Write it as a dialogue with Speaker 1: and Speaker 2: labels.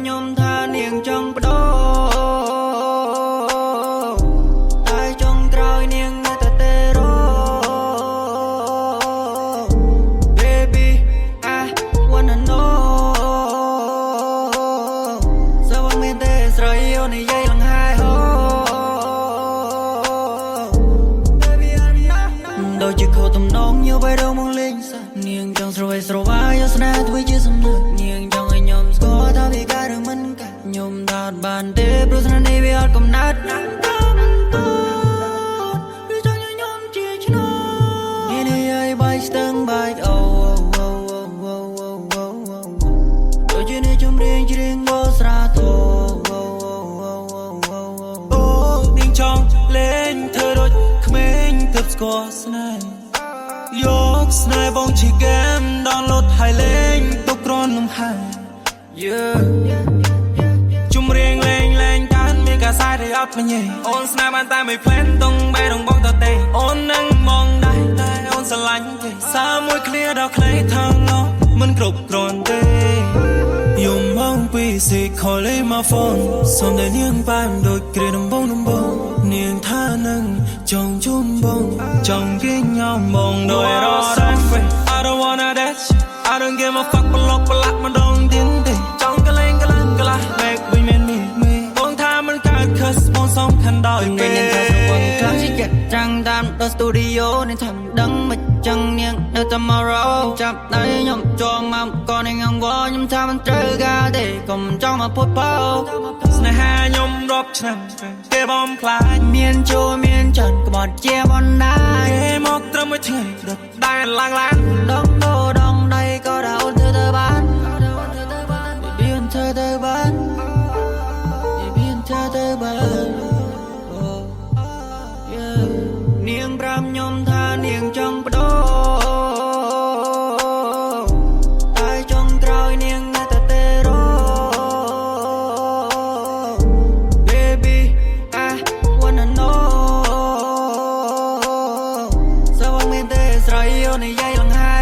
Speaker 1: ញោមថានាងចង់បដូរតែចុងក្រោយនាងនៅតែទេរ Baby I wanna know សើបងមានទេស្រីអូននិយាយលង្ហែហូដូចជាខូទំនងញើបរមកលេងសោះនាងចង់ស្រវេស្រវាយស្នេហ៍ធ្វើជាសំណើនាងចង់ឲ្យខ្ញុំស្គាល់ថាវាកើតឬមិនកើតខ្ញុំថាអត់បានទេព្រោះស្នេហ៍នេះវាអត់កំណត់ណាស់តើមិនតើវាចង់ឲ្យខ្ញុំជាឆ្នោតនេះឲ្យបាយស្ទឹងបាយអូដូចជានេះជំរៀងច្រៀងបោស្រាតោអូនាងចង់លេងធ្វើដូចក្មេងទើបស្គាល់ស្នេហ៍យកស្នេហ៍បងជាហ្គេមដល់លត់ហើយលេងទុកក្រនលំហែជំរៀងលេងកាន់មានកាសែតឲ្យអត់ភ្ញេអូនស្នេហ៍បានតែមិនផ្លែនតុងបែរងបងតទេអូននឹងមកដែរតែអូនស្រឡាញ់ទេសារមួយគ្នាដល់ខ្លីថងនោះមិនគ្រប់គ្រាន់ទេយំមកពីសេខលលេមកហ្វូនសុំតែនាងបែមដូចគ្រាដំបងនាងថានឹងចង់ជុំបងចង់គេញ៉ាំបងដោយរត់ I don't wanna dance I don't give a fuck ប្លុកប្លាក់ម្ដងទៀតទេចង់កលែងកលាស់ back វិញមាននេះបងថាមិនកើតខឹសបងសំខាន់ដោយពេលនាងថាប្រវត្តិខ្លាំងជាចិត្តចាំងតាមដល់ studio នាងថាមិនដឹងមិនចឹងនាងនៅ tomorrow ចាប់ដៃខ្ញុំជាប់មកក៏នាងអង្វរខ្ញុំថាមិនត្រូវការទេកុំចង់មកពុតពោស្នេហាខ្ញុំរាប់ឆ្នាំគេបំផ្លាញមានជួមានចត់ក្បត់ជាបណ្ដាគេមកត្រឹមមួយថ្ងៃដុតតែឡើងដងដោដងដៃក៏đãអូនធ្វើទៅបាន Baby អូនធ្វើទៅបាន Baby អូនធ្វើទៅបាននាងប្រាប់ខ្ញុំថានាងចង់បដូរតែចុងក្រោយនាងនៅតែទេរ Baby I wanna know សើបងមានទេស្រីអូននិយាយលង្ហែ